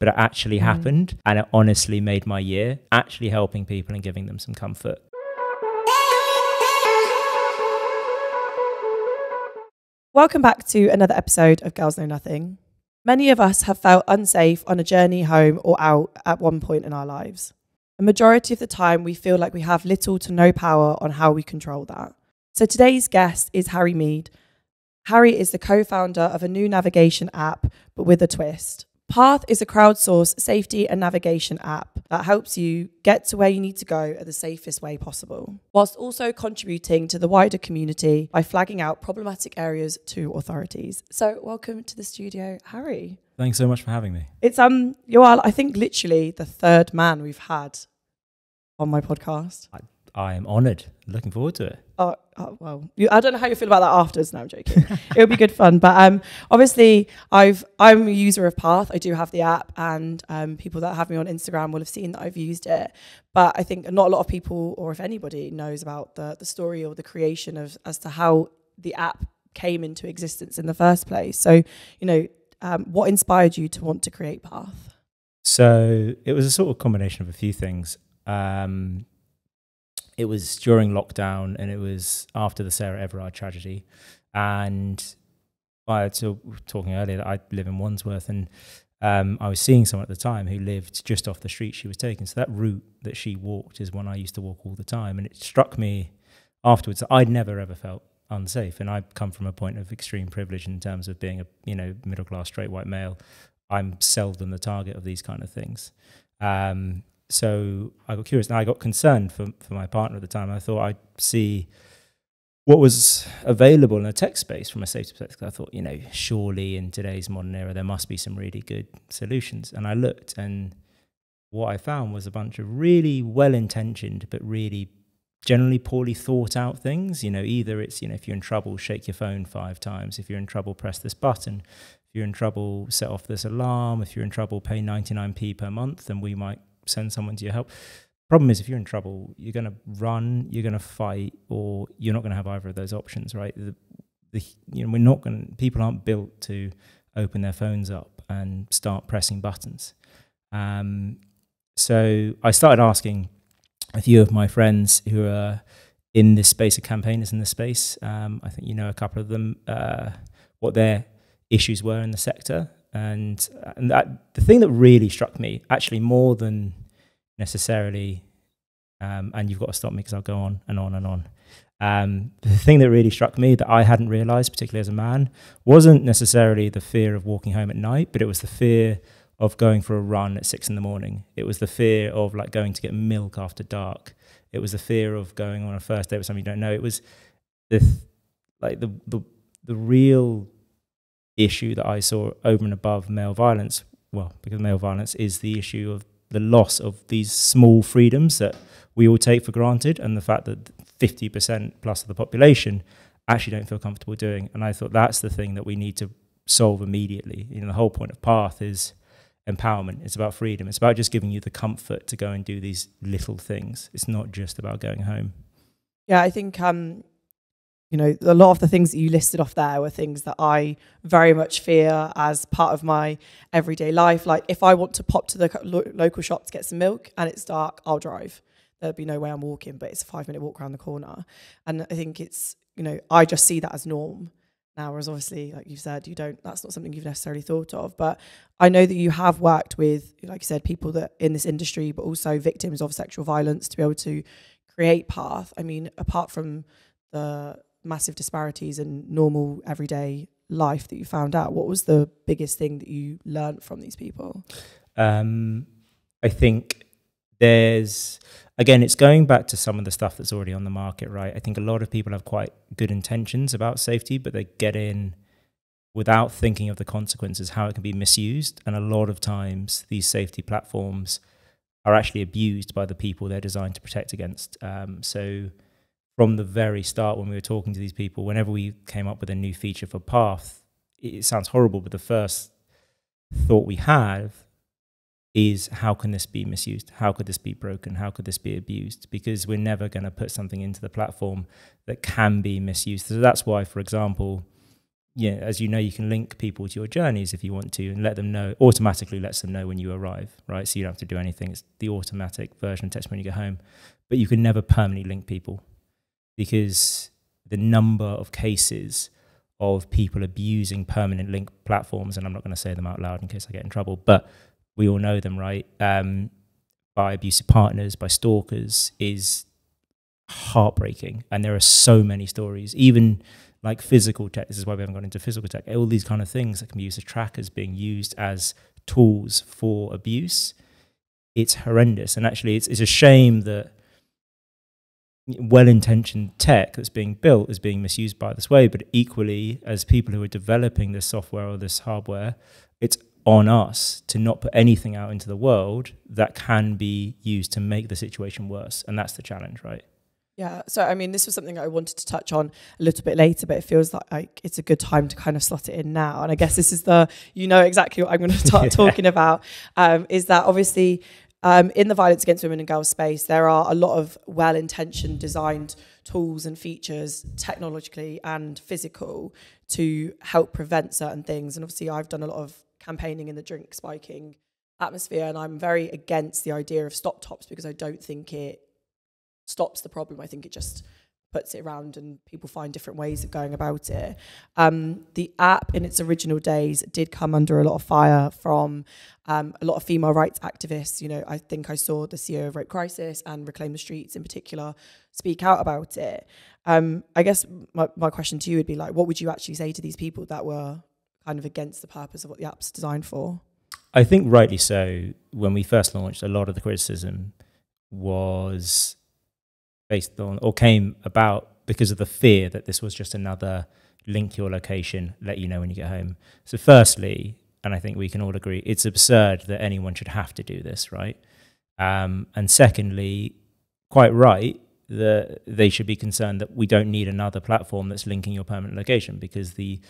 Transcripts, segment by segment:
but it actually happened, and it honestly made my year, actually helping people and giving them some comfort. Welcome back to another episode of Girls Know Nothing. Many of us have felt unsafe on a journey home or out at one point in our lives. The majority of the time, we feel like we have little to no power on how we control that. So today's guest is Harry Mead. Harry is the co-founder of a new navigation app, but with a twist. Path is a crowdsourced safety and navigation app that helps you get to where you need to go at the safest way possible, whilst also contributing to the wider community by flagging out problematic areas to authorities. So welcome to the studio, Harry. Thanks so much for having me. It's you are, I think, literally the third man we've had on my podcast. I am honoured. Looking forward to it. Well, I don't know how you feel about that afterwards. No, I'm joking. It'll be good fun. But obviously, I'm a user of Path. I do have the app, and people that have me on Instagram will have seen that I've used it. But I think not a lot of people, or if anybody, knows about the story or the creation of as to how the app came into existence in the first place. So, what inspired you to want to create Path? So it was a sort of combination of a few things. It was during lockdown, and it was after the Sarah Everard tragedy. And talking earlier that I live in Wandsworth, and I was seeing someone at the time who lived just off the street she was taking. So that route that she walked is one I used to walk all the time. And it struck me afterwards that I'd never ever felt unsafe. And I come from a point of extreme privilege in terms of being a middle class straight white male. I'm seldom the target of these kind of things. So I got curious, and I got concerned for my partner at the time. I thought I'd see what was available in a tech space from a safety perspective. I thought, surely in today's modern era, there must be some really good solutions. And I looked, and what I found was a bunch of really well-intentioned, but really generally poorly thought out things. Either it's, if you're in trouble, shake your phone 5 times. If you're in trouble, press this button. If you're in trouble, set off this alarm. If you're in trouble, pay 99p per month, and we might send someone to your help. Problem is, if you're in trouble, you're going to run, you're going to fight, or you're not going to have either of those options, right? People aren't built to open their phones up and start pressing buttons. So I started asking a few of my friends who are in this space, of campaigners in this space. I think a couple of them, what their issues were in the sector. And that the thing that really struck me, actually more than necessarily, and you've got to stop me because I'll go on and on and on. The thing that really struck me that I hadn't realised, particularly as a man, wasn't necessarily the fear of walking home at night, but it was the fear of going for a run at 6 a.m. It was the fear of going to get milk after dark. It was the fear of going on a first date with someone you don't know. It was the real issue that I saw over and above male violence, because male violence is the issue of the loss of these small freedoms that we all take for granted, and the fact that 50% plus of the population actually don't feel comfortable doing. And I thought that's the thing that we need to solve immediately. The whole point of Path is empowerment. It's about freedom. It's about just giving you the comfort to go and do these little things. It's not just about going home. Yeah, I think a lot of the things that you listed off there were things that I very much fear as part of my everyday life. Like if I want to pop to the local shop to get some milk and it's dark, I'll drive. There'd be no way I'm walking, but it's a 5-minute walk around the corner. And I think it's, I just see that as norm now, whereas obviously, like you said, that's not something you've necessarily thought of. But I know that you have worked with, like you said, people that in this industry, but also victims of sexual violence to be able to create Path. I mean, apart from the massive disparities in normal everyday life that you found out, what was the biggest thing that you learned from these people? I think it's going back to some of the stuff that's already on the market, right? I think a lot of people have quite good intentions about safety, but they get in without thinking of the consequences, how it can be misused. And a lot of times these safety platforms are actually abused by the people they're designed to protect against. So from the very start, when we were talking to these people, whenever we came up with a new feature for Path, it sounds horrible, but the first thought we have is, how can this be misused? How could this be broken? How could this be abused? Because we're never going to put something into the platform that can be misused. So that's why, for example, yeah, as you know, you can link people to your journeys if you want to, and let them know, automatically lets them know when you arrive, right? So you don't have to do anything. It's the automatic version of text when you get home. But you can never permanently link people, because the number of cases of people abusing permanent link platforms, and I'm not going to say them out loud in case I get in trouble, but we all know them, right? By abusive partners, by stalkers, is heartbreaking. And there are so many stories, even like physical tech. This is why we haven't gone into physical tech. All these kind of things that can be used as trackers being used as tools for abuse. It's horrendous. And actually, it's a shame that well-intentioned tech that's being built is being misused by this way. But equally, as people who are developing this software or this hardware, it's on us to not put anything out into the world that can be used to make the situation worse. And that's the challenge, right? Yeah, so I mean, this was something I wanted to touch on a little bit later, but it feels like it's a good time to kind of slot it in now. And I guess this is exactly what I'm going to start talking about, is that obviously in the violence against women and girls space, there are a lot of well-intentioned designed tools and features, technologically and physical, to help prevent certain things. And obviously I've done a lot of campaigning in the drink spiking atmosphere, and I'm very against the idea of stop tops, because I don't think it stops the problem. I think it just puts it around and people find different ways of going about it. The app in its original days did come under a lot of fire from a lot of female rights activists. You know, I think I saw the CEO of Rape Crisis and Reclaim the Streets in particular speak out about it. I guess my question to you would be like, what would you actually say to these people that were kind of against the purpose of what the app's designed for? I think rightly so. When we first launched, a lot of the criticism was based on, or came about because of the fear that this was just another link your location, let you know when you get home. So firstly, and I think we can all agree, it's absurd that anyone should have to do this, right? And secondly, quite right, that they should be concerned that we don't need another platform that's linking your permanent location, because the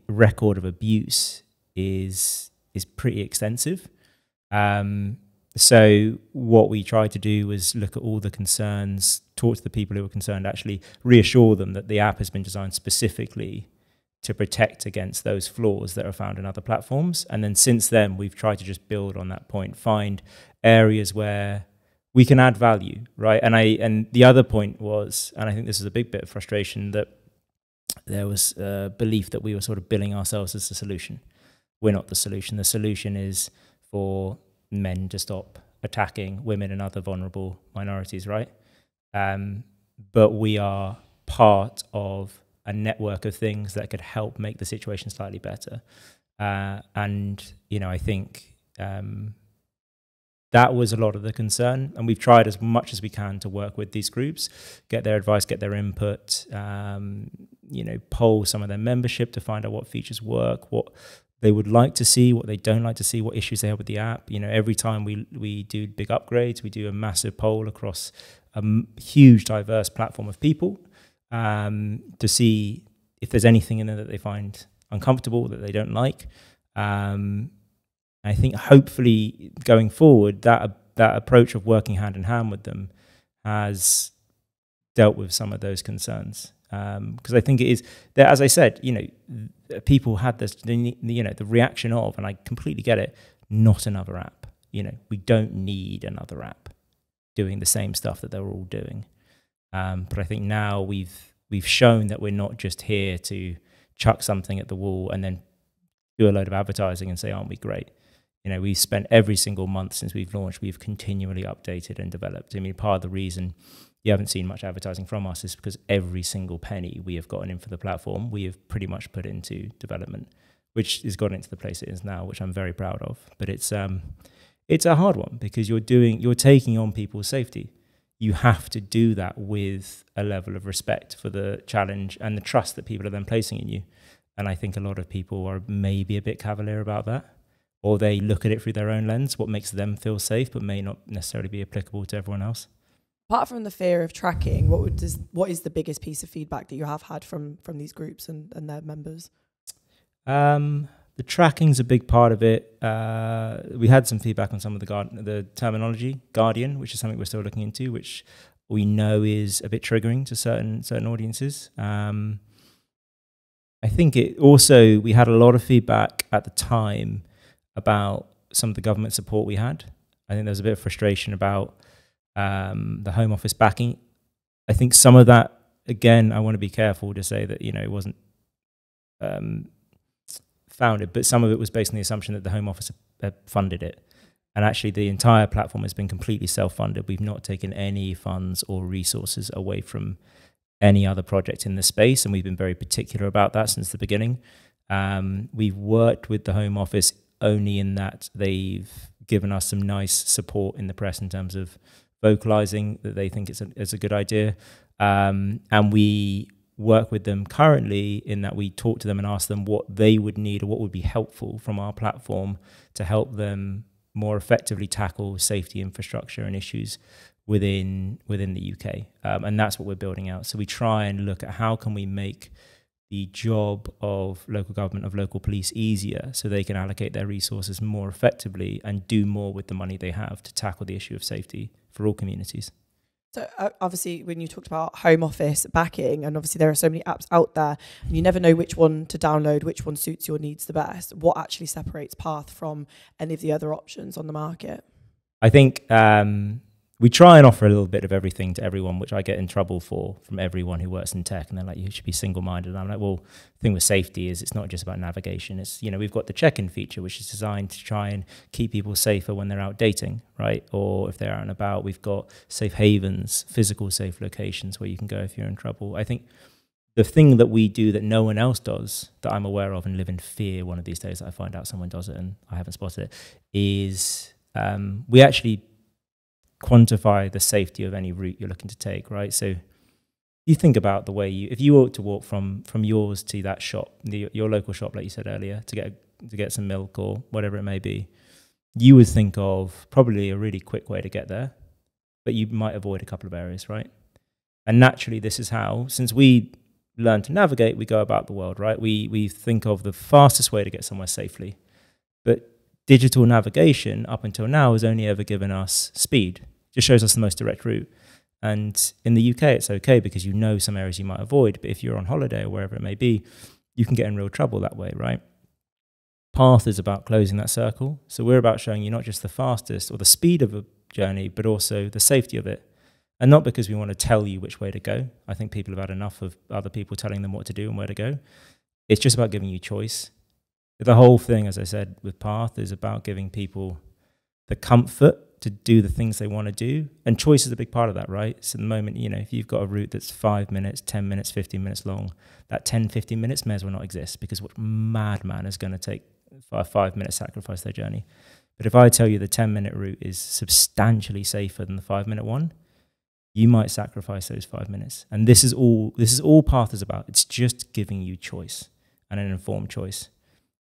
record of abuse is pretty extensive. So what we tried to do was look at all the concerns, talk to the people who were concerned, actually reassure them that the app has been designed specifically to protect against those flaws that are found in other platforms. And then since then, we've tried to just build on that point, find areas where we can add value, right? And the other point was, and I think this is a big bit of frustration, that there was a belief that we were sort of billing ourselves as the solution. We're not the solution. The solution is for men to stop attacking women and other vulnerable minorities, right? But we are part of a network of things that could help make the situation slightly better. And, you know, I think that was a lot of the concern. And we've tried as much as we can to work with these groups, get their advice, get their input, you know, poll some of their membership to find out what features work, what they would like to see, what they don't like to see, what issues they have with the app. You know, every time we do big upgrades, we do a massive poll across a huge, diverse platform of people to see if there's anything in there that they find uncomfortable, that they don't like. I think hopefully going forward, that approach of working hand in hand with them has dealt with some of those concerns. Because I think it is that, as I said, you know, people had this, you know, the reaction of, and I completely get it, not another app. You know, we don't need another app doing the same stuff that they're all doing. But I think now we've shown that we're not just here to chuck something at the wall and then do a load of advertising and say, aren't we great? You know, we've spent every single month since we've launched, we've continually updated and developed. I mean, part of the reason you haven't seen much advertising from us is because every single penny we have gotten in for the platform, we have pretty much put into development, which has gotten into the place it is now, which I'm very proud of. But it's a hard one, because you're taking on people's safety. You have to do that with a level of respect for the challenge and the trust that people are then placing in you. And I think a lot of people are maybe a bit cavalier about that, or they look at it through their own lens, what makes them feel safe, but may not necessarily be applicable to everyone else. Apart from the fear of tracking, what is the biggest piece of feedback that you have had from these groups and their members? The tracking's a big part of it. We had some feedback on some of the terminology, guardian, which is something we're still looking into, which we know is a bit triggering to certain audiences. I think it also, we had a lot of feedback at the time about some of the government support we had. I think there was a bit of frustration about the Home Office backing. I think some of that, again, I want to be careful to say that, it wasn't founded, but some of it was based on the assumption that the Home Office had funded it. And actually, the entire platform has been completely self-funded. We've not taken any funds or resources away from any other project in the space, and we've been very particular about that since the beginning. We've worked with the Home Office only in that they've given us some nice support in the press in terms of vocalizing that they think it's a good idea. And we work with them currently in that we talk to them and ask them what they would need or what would be helpful from our platform to help them more effectively tackle safety infrastructure and issues within the UK. And that's what we're building out. So we try and look at how can we make the job of local government, of local police, easier so they can allocate their resources more effectively and do more with the money they have to tackle the issue of safety for all communities. So obviously, when you talked about Home Office backing, and obviously there are so many apps out there, and you never know which one to download, which one suits your needs the best. What actually separates Path from any of the other options on the market? I think we try and offer a little bit of everything to everyone, which I get in trouble for from everyone who works in tech. And they're like, you should be single-minded. And I'm like, well, the thing with safety is it's not just about navigation. It's, we've got the check-in feature, which is designed to try and keep people safer when they're out dating, right? Or if they're out and about, we've got safe havens, physical safe locations where you can go if you're in trouble. I think the thing that we do that no one else does, that I'm aware of and live in fear one of these days that I find out someone does it and I haven't spotted it, is we actually quantify the safety of any route you're looking to take, right? So you think about the way if you were to walk from yours to that shop, your local shop, like you said earlier, to get some milk or whatever it may be, you would think of probably a really quick way to get there, but you might avoid a couple of areas, right? And naturally, this is how, since we learn to navigate, we go about the world, right? We think of the fastest way to get somewhere safely, but digital navigation up until now has only ever given us speed. Just shows us the most direct route. And in the UK, it's okay because some areas you might avoid, but if you're on holiday or wherever it may be, you can get in real trouble that way, right? Path is about closing that circle. So we're about showing you not just the fastest or the speed of a journey, but also the safety of it. And not because we want to tell you which way to go. I think people have had enough of other people telling them what to do and where to go. It's just about giving you choice. The whole thing, as I said, with Path is about giving people the comfort to do the things they want to do. And choice is a big part of that, right? So at the moment, if you've got a route that's 5 minutes, 10 minutes, 15 minutes long, that 10, 15 minutes may as well not exist because what madman is going to take a 5 minute sacrifice their journey? But if I tell you the 10-minute route is substantially safer than the 5-minute one, you might sacrifice those 5 minutes. And this is all Path is about. It's just giving you choice and an informed choice.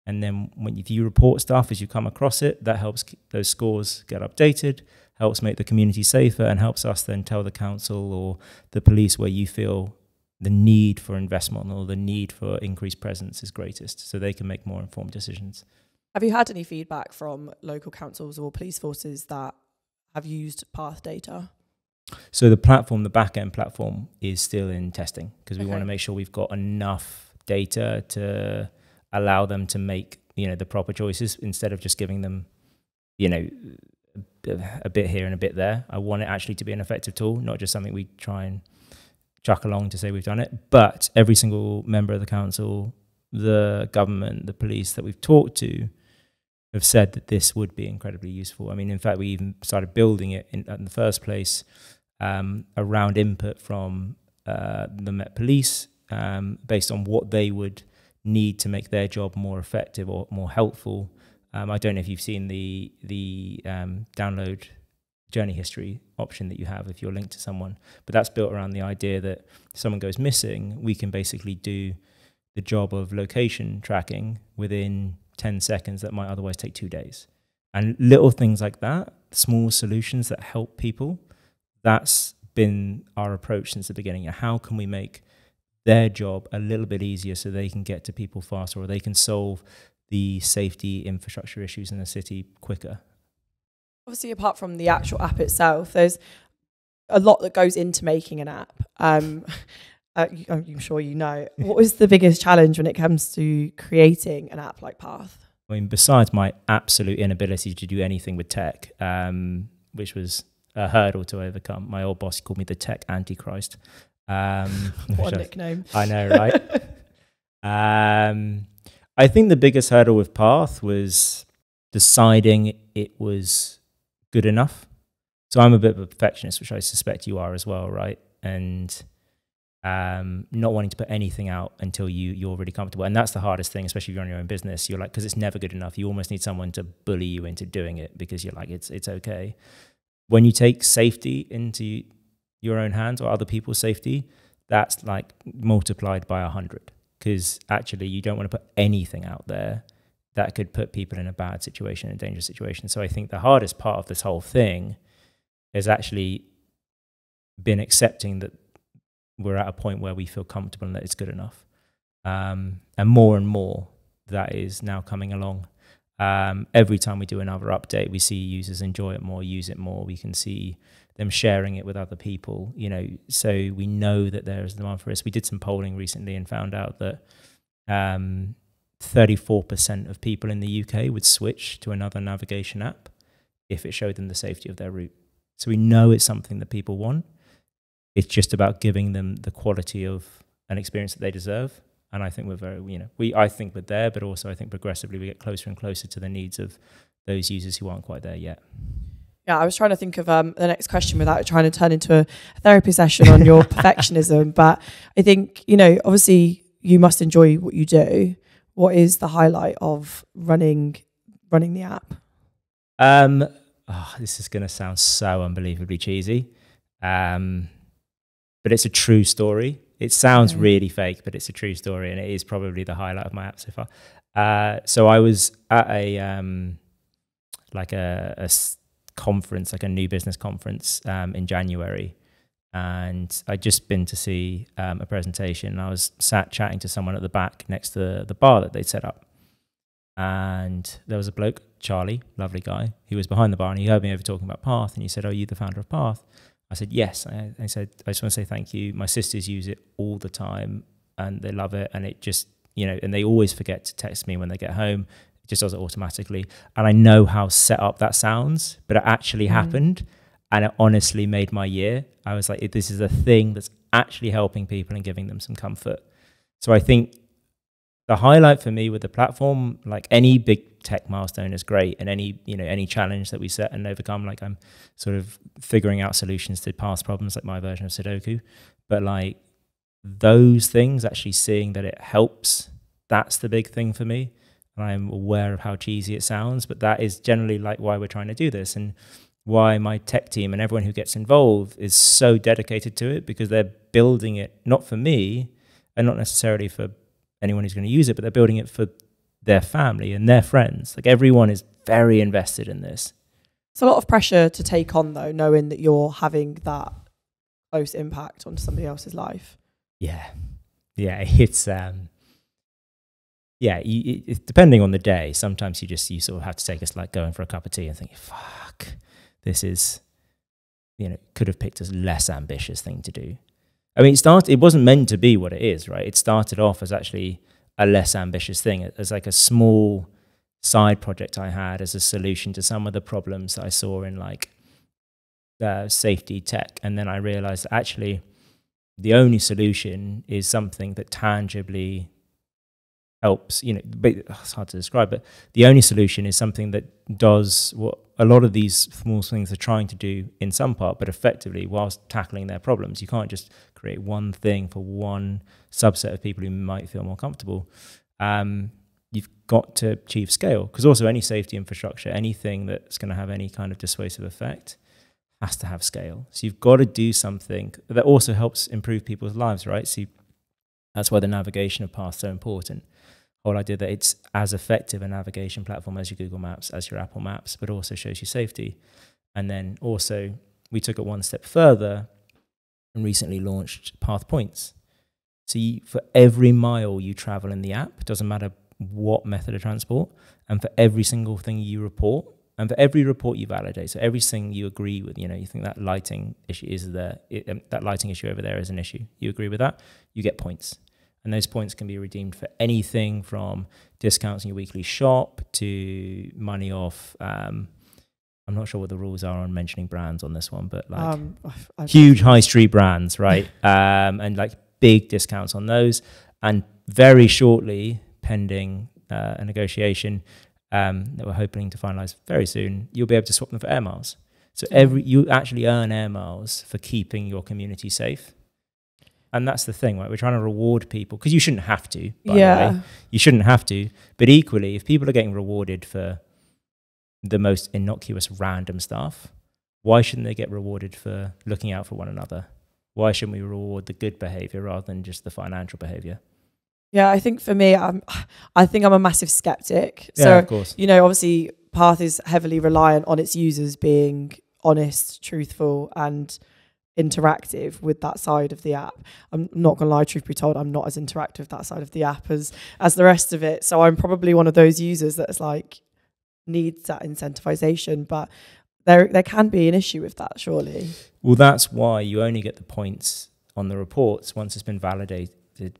And then if you report stuff as you come across it, that helps those scores get updated, helps make the community safer, and helps us then tell the council or the police where you feel the need for investment or the need for increased presence is greatest, so they can make more informed decisions. Have you had any feedback from local councils or police forces that have used Path data? So the back-end platform is still in testing because we want to make sure we've got enough data to allow them to make, the proper choices instead of just giving them, a bit here and a bit there. I want it actually to be an effective tool, not just something we try and chuck along to say we've done it. But every single member of the council, the government, the police that we've talked to have said that this would be incredibly useful. I mean, in fact, we even started building it in the first place around input from the Met Police based on what they would need to make their job more effective or more helpful. I don't know if you've seen the download journey history option that you have if you're linked to someone, but that's built around the idea that if someone goes missing, we can basically do the job of location tracking within 10 seconds that might otherwise take 2 days. And little things like that, small solutions that help people, that's been our approach since the beginning. How can we make their job a little bit easier so they can get to people faster, or they can solve the safety infrastructure issues in the city quicker? Obviously, apart from the actual app itself, there's a lot that goes into making an app. I'm sure you know, what was the biggest challenge when it comes to creating an app like Path? I mean, besides my absolute inability to do anything with tech, which was a hurdle to overcome, my old boss called me the tech antichrist. What a nickname. I know, right? I think the biggest hurdle with Path was deciding it was good enough. So I'm a bit of a perfectionist, which I suspect you are as well, right? And not wanting to put anything out until you're really comfortable. And that's the hardest thing, especially if you're on your own business. You're like, because it's never good enough. You almost need someone to bully you into doing it because you're like, it's okay. When you take safety into your own hands or other people's safety, that's like multiplied by 100. Because actually you don't want to put anything out there that could put people in a bad situation, a dangerous situation. So I think the hardest part of this whole thing has actually been accepting that we're at a point where we feel comfortable and that it's good enough. And more that is now coming along. Every time we do another update, we see users enjoy it more, use it more. We can see them sharing it with other people, you know, so we know that there is demand for this. We did some polling recently and found out that 34% of people in the UK would switch to another navigation app if it showed them the safety of their route. So we know it's something that people want. It's just about giving them the quality of an experience that they deserve. And I think we're very, you know, I think we're there, but also I think progressively we get closer and closer to the needs of those users who aren't quite there yet. Yeah, I was trying to think of the next question without trying to turn into a therapy session on your perfectionism. But I think, you know, obviously you must enjoy what you do. What is the highlight of running the app? This is going to sound so unbelievably cheesy, but it's a true story. It sounds really fake, but it's a true story, and it is probably the highlight of my app so far. So I was at a conference, like a new business conference in January, and I'd just been to see a presentation, and I was sat chatting to someone at the back next to the bar that they'd set up, and there was a bloke, Charlie, lovely guy, he was behind the bar, and he heard me over talking about Path, and he said, "Oh, you the founder of Path?" I said, "Yes." I said, "I just want to say thank you. My sisters use it all the time and they love it. And it just, you know, and they always forget to text me when they get home. It just does it automatically. And I know how set up that sounds, but it actually happened. And it honestly made my year. I was like, this is a thing that's actually helping people and giving them some comfort." So I think the highlight for me with the platform, like any big tech milestone is great, and any challenge that we set and overcome, like I'm sort of figuring out solutions to past problems, like my version of Sudoku, but like those things, actually seeing that it helps, that's the big thing for me. And I'm aware of how cheesy it sounds, but that is generally like why we're trying to do this, and why my tech team and everyone who gets involved is so dedicated to it, because they're building it not for me and not necessarily for anyone who's going to use it, but they're building it for their family and their friends. Like everyone is very invested in this. It's a lot of pressure to take on, though, knowing that you're having that close impact on somebody else's life. Yeah, it's depending on the day. Sometimes you sort of have to take us like going for a cup of tea and think, fuck, this is, could have picked a less ambitious thing to do. I mean, it wasn't meant to be what it is, right? It started off as actually a less ambitious thing, as like a small side project I had as a solution to some of the problems that I saw in like safety tech. And then I realized that actually the only solution is something that tangibly helps, but it's hard to describe, but the only solution is something that does what a lot of these small things are trying to do in some part, but effectively whilst tackling their problems. You can't just create one thing for one subset of people who might feel more comfortable. You've got to achieve scale, because also any safety infrastructure, anything that's going to have any kind of dissuasive effect has to have scale. So you've got to do something that also helps improve people's lives, right? So that's why the navigation of Path is so important. Whole idea that it's as effective a navigation platform as your Google Maps, as your Apple Maps, but also shows you safety. And then also we took it one step further and recently launched Path Points. So for every mile you travel in the app, it doesn't matter what method of transport, and for every single thing you report, And for every report you validate, so everything you agree with, you know, you think that lighting issue is there, that lighting issue over there is an issue, you agree with that, you get points. And those points can be redeemed for anything from discounts in your weekly shop to money off. I'm not sure what the rules are on mentioning brands on this one, but like huge high street brands, right? And like big discounts on those. And very shortly, pending a negotiation that we're hoping to finalize very soon, you'll be able to swap them for air miles. So you actually earn air miles for keeping your community safe. And that's the thing, right? We're trying to reward people because you shouldn't have to, by the way. You shouldn't have to. But equally, if people are getting rewarded for the most innocuous random stuff, why shouldn't they get rewarded for looking out for one another? Why shouldn't we reward the good behavior rather than just the financial behavior? Yeah, I think for me, I think I'm a massive skeptic. Yeah, So, of course. you know, obviously Path is heavily reliant on its users being honest, truthful, and interactive with that side of the app. I'm not gonna lie, truth be told, I'm not as interactive with that side of the app as the rest of it. So I'm probably one of those users that's like needs that incentivization, but there can be an issue with that, surely. Well, that's why you only get the points on the reports once it's been validated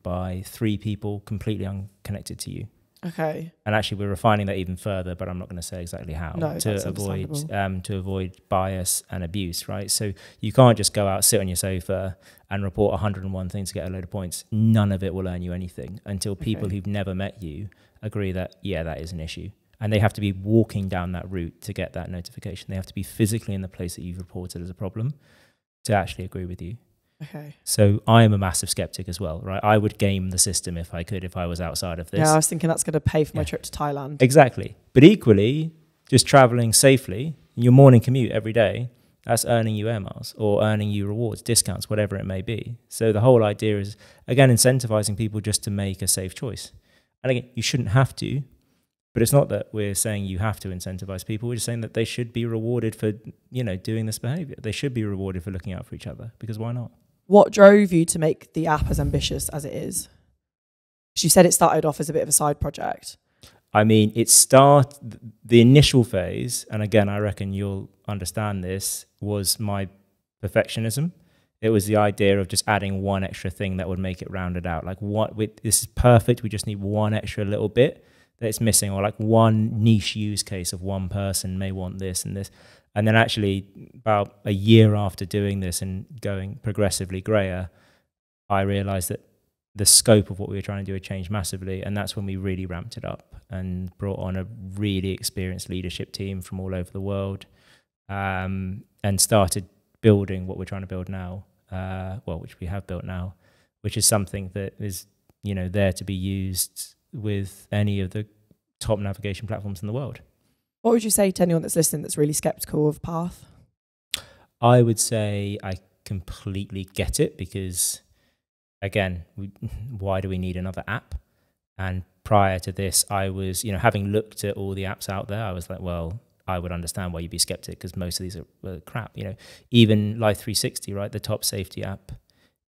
by 3 people completely unconnected to you. Okay. And actually, we're refining that even further, but I'm not going to say exactly how to avoid bias and abuse, right? So you can't just go out, sit on your sofa, and report 101 things to get a load of points. None of it will earn you anything until people who've never met you agree that, yeah, that is an issue. And they have to be walking down that route to get that notification. They have to be physically in the place that you've reported as a problem to actually agree with you. Okay. So I am a massive skeptic as well, right? I would game the system if I could, if I was outside of this. Yeah, I was thinking that's going to pay for my trip to Thailand. Exactly. But equally, just traveling safely, your morning commute every day, that's earning you air miles or earning you rewards, discounts, whatever it may be. So the whole idea is, again, incentivizing people just to make a safe choice. And again, you shouldn't have to, but it's not that we're saying you have to incentivize people. We're just saying that they should be rewarded for, you know, doing this behavior. They should be rewarded for looking out for each other, because why not? What drove you to make the app as ambitious as it is? Because you said it started off as a bit of a side project. I mean, the initial phase, and again, I reckon you'll understand this, was my perfectionism. It was the idea of just adding one extra thing that would make it rounded out. Like, this is perfect. We just need one extra little bit that it's missing, or like one niche use case of one person may want this and this. And then actually about a year after doing this and going progressively grayer, I realized that the scope of what we were trying to do had changed massively. And that's when we really ramped it up and brought on a really experienced leadership team from all over the world, and started building what we're trying to build now, which we have built now, which is something that is, you know, there to be used with any of the top navigation platforms in the world. What would you say to anyone that's listening that's really skeptical of Path? I would say I completely get it, because, again, why do we need another app? And prior to this, I was, you know, having looked at all the apps out there, I was like, well, I would understand why you'd be skeptic, because most of these are crap. You know, even Life 360, right, the top safety app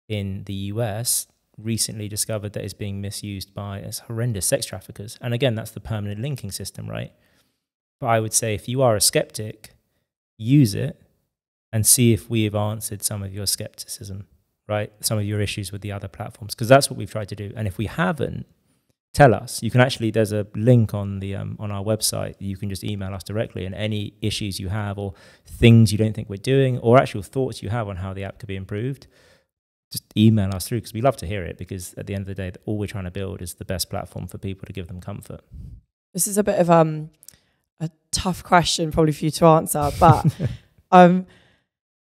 in the US, recently discovered that it's being misused by horrendous sex traffickers. And again, that's the permanent linking system, right? But I would say if you are a skeptic, use it and see if we have answered some of your skepticism, right? Some of your issues with the other platforms, because that's what we've tried to do. And if we haven't, tell us. You can actually, there's a link on the on our website. You can just email us directly, and any issues you have or things you don't think we're doing or actual thoughts you have on how the app could be improved, just email us through, because we love to hear it, because at the end of the day, all we're trying to build is the best platform for people to give them comfort. This is a bit of a tough question probably for you to answer, but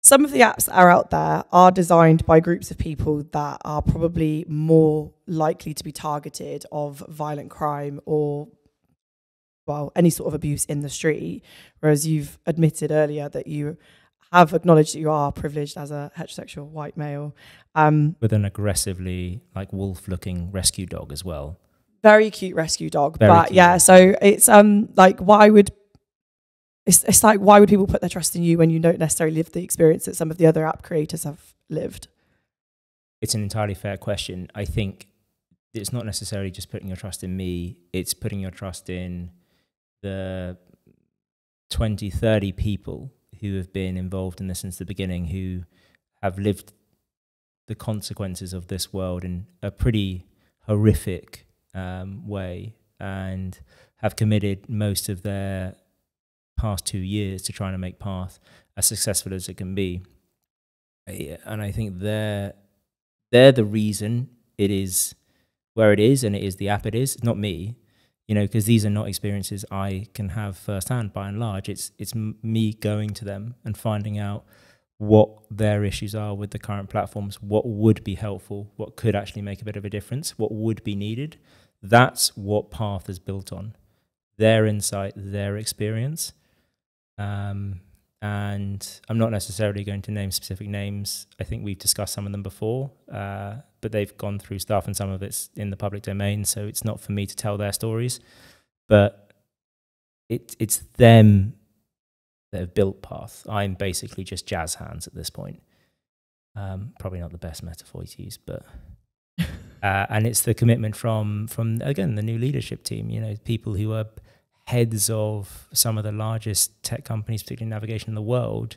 some of the apps that are out there are designed by groups of people that are probably more likely to be targeted of violent crime or, well, any sort of abuse in the street, whereas you've admitted earlier that you have acknowledged that you are privileged as a heterosexual white male. With an aggressively, like, wolf-looking rescue dog as well. Very cute rescue dog. Very but cute. yeah, so it's like, why would people put their trust in you when you don't necessarily live the experience that some of the other app creators have lived? It's an entirely fair question. I think it's not necessarily just putting your trust in me, it's putting your trust in the 20, 30 people who have been involved in this since the beginning, who have lived the consequences of this world in a pretty horrific way, and have committed most of their past 2 years to trying to make Path as successful as it can be. And I think they're the reason it is where it is, and it is the app it is. It's not me, because these are not experiences I can have firsthand. By and large, it's me going to them and finding out what their issues are with the current platforms, what would be helpful, what could actually make a bit of a difference, what would be needed. That's what Path is built on. Their insight, their experience. And I'm not necessarily going to name specific names. I think we've discussed some of them before, but they've gone through stuff, and some of it's in the public domain, so it's not for me to tell their stories. But it's them that have built Path. I'm basically just jazz hands at this point. Probably not the best metaphor to use, but and it's the commitment from again the new leadership team. People who are heads of some of the largest tech companies, particularly navigation in the world,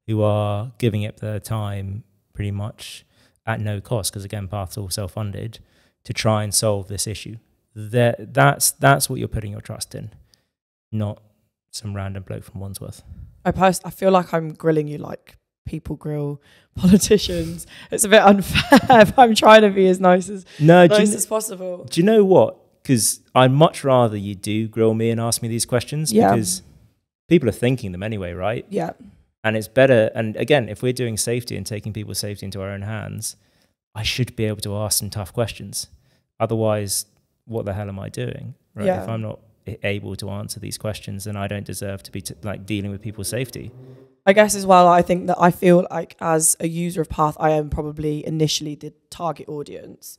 who are giving up their time pretty much at no cost, because again, Path's all self-funded, to try and solve this issue. That's what you're putting your trust in, not some random bloke from Wandsworth. I feel like I'm grilling you like people grill politicians. It's a bit unfair, but I'm trying to be as nice as possible. Do you know what? Because I'd much rather you do grill me and ask me these questions, because people are thinking them anyway, right? Yeah. And it's better. And again, if we're doing safety and taking people's safety into our own hands, I should be able to ask some tough questions. Otherwise, what the hell am I doing? Right? Yeah. If I'm not able to answer these questions, then I don't deserve to be dealing with people's safety. I guess as well, I think that I feel like as a user of Path, I am probably initially the target audience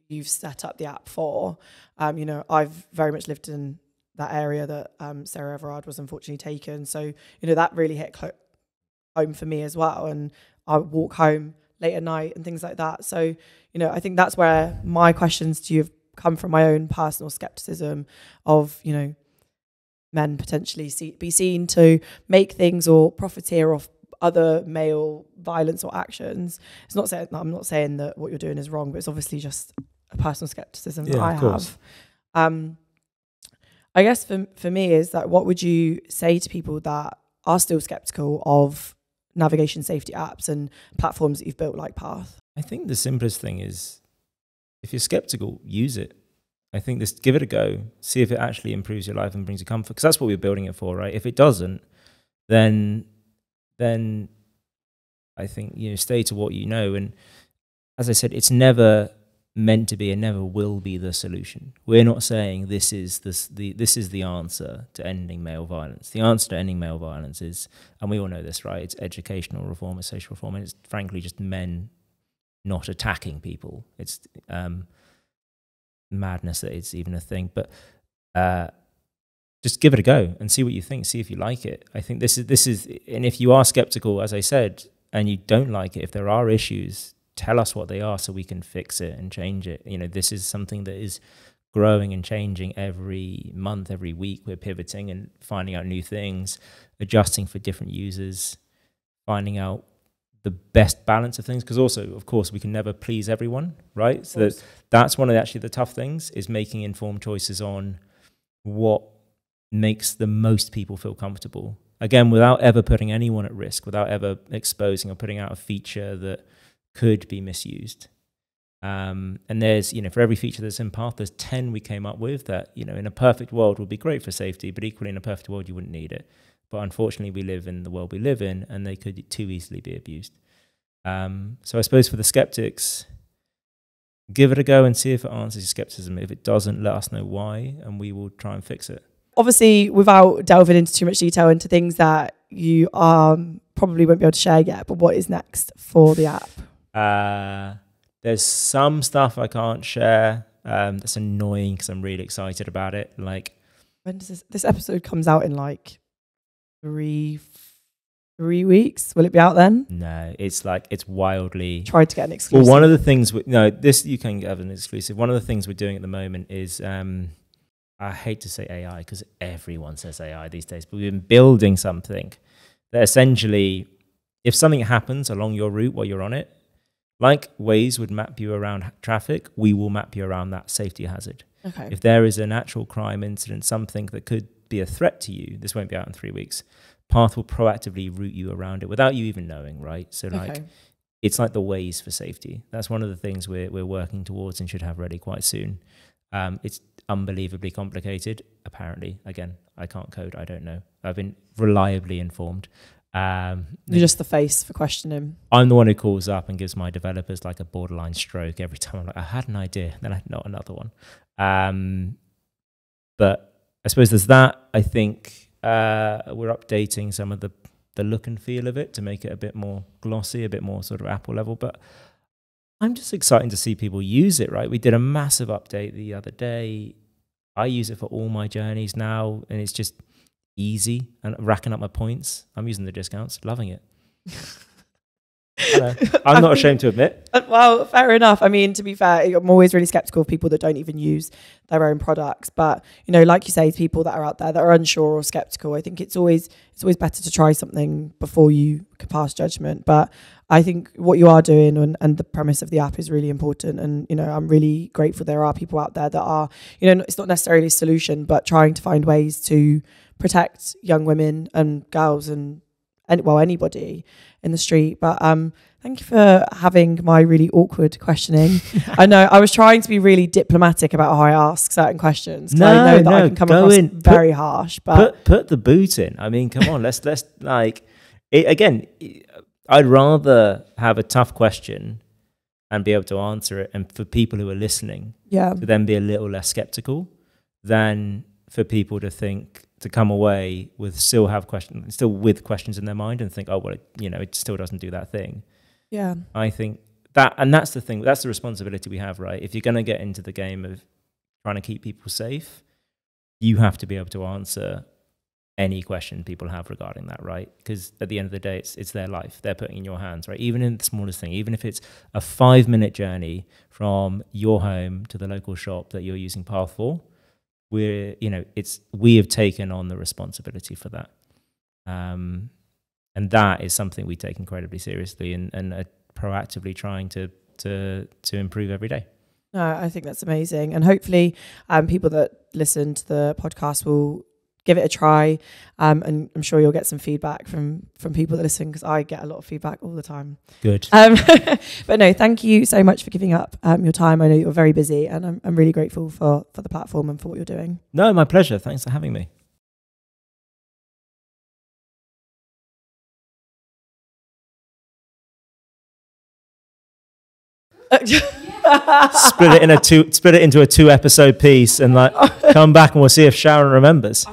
you've set up the app for. I've very much lived in that area that Sarah Everard was unfortunately taken. So, that really hit home for me as well. And I would walk home late at night and things like that. So, I think that's where my questions to you have come from, my own personal skepticism of, men potentially be seen to make things or profiteer off other male violence or actions. I'm not saying that what you're doing is wrong, but it's obviously just a personal skepticism that I have. I guess for me is that, what would you say to people that are still skeptical of navigation safety apps and platforms that you've built like Path? I think the simplest thing is, if you're skeptical, use it. I think give it a go, see if it actually improves your life and brings you comfort, because that's what we're building it for, right? If it doesn't, then I think, stay to what you know. And as I said, it's never meant to be and never will be the solution. We're not saying this is the answer to ending male violence. The answer to ending male violence is, and we all know this, right? It's educational reform, it's social reform, and it's frankly just men not attacking people. It's madness that it's even a thing. But just give it a go and see what you think. See if you like it. I think this is, and if you are skeptical, as I said, and you don't like it, if there are issues, tell us what they are so we can fix it and change it. This is something that is growing and changing every month, every week. We're pivoting and finding out new things, adjusting for different users, finding out the best balance of things. Because also, of course, we can never please everyone, right? So that's one of the tough things, is making informed choices on what makes the most people feel comfortable. Again, without ever putting anyone at risk, without ever exposing or putting out a feature that could be misused. And there's, for every feature that's in Path, there's 10 we came up with that, in a perfect world would be great for safety, but equally in a perfect world, you wouldn't need it. But unfortunately, we live in the world we live in, and they could too easily be abused. So I suppose for the skeptics, give it a go and see if it answers your skepticism. If it doesn't, let us know why, and we will try and fix it. Obviously, without delving into too much detail into things that you probably won't be able to share yet, but what is next for the app? There's some stuff I can't share. That's annoying because I'm really excited about it. When does this episode comes out in 3 weeks? Will it be out then? No, it's wildly. Tried to get an exclusive. Well, one of the things you can have an exclusive. One of the things we're doing at the moment is I hate to say AI because everyone says AI these days, but we've been building something that essentially, if something happens along your route while you're on it, like Waze would map you around traffic, we will map you around that safety hazard. Okay. If there is a natural crime incident, something that could be a threat to you, this won't be out in 3 weeks, Path will proactively route you around it without you even knowing, right? So like, it's like the Waze for safety. That's one of the things we're working towards and should have ready quite soon. It's unbelievably complicated, apparently. Again, I can't code, I don't know. I've been reliably informed. You're just the face for questioning. I'm the one who calls up and gives my developers like a borderline stroke every time. I'm like, I had an idea, then I not another one. But I suppose there's that. I think we're updating some of the look and feel of it to make it a bit more glossy, a bit more sort of Apple level. But I'm just excited to see people use it, right? We did a massive update the other day. I use it for all my journeys now, and it's just easy and racking up my points. I'm using the discounts, loving it. I'm not ashamed to admit. Well, fair enough. I mean, to be fair, I'm always really skeptical of people that don't even use their own products. But, you know, like you say, people that are out there that are unsure or skeptical, I think it's always better to try something before you can pass judgment. But I think what you are doing and the premise of the app is really important. And, you know, I'm really grateful there are people out there that are, you know, it's not necessarily a solution, but trying to find ways to protect young women and girls and anybody in the street. But thank you for having my really awkward questioning. I know I was trying to be really diplomatic about how I ask certain questions. I know that I can come across very harsh. But put the boot in. I mean, come on, let's like it, again. I'd rather have a tough question and be able to answer it, and for people who are listening, to then be a little less skeptical, than for people to come away with still with questions in their mind and think, oh well, it still doesn't do that thing. Yeah, I think that, and that's the thing. That's the responsibility we have, right? If you're going to get into the game of trying to keep people safe, you have to be able to answer any question people have regarding that, right? Because at the end of the day, it's their life. They're putting in your hands, right? Even in the smallest thing, even if it's a 5-minute journey from your home to the local shop that you're using Path for, we have taken on the responsibility for that. And that is something we take incredibly seriously and are proactively trying to improve every day. No, I think that's amazing. And hopefully people that listen to the podcast will give it a try. And I'm sure you'll get some feedback from people that listen, because I get a lot of feedback all the time. Good. But no, thank you so much for giving up your time. I know you're very busy, and I'm really grateful for the platform and for what you're doing. No, my pleasure. Thanks for having me. Split it into a 2-episode piece and come back and we'll see if Sharon remembers.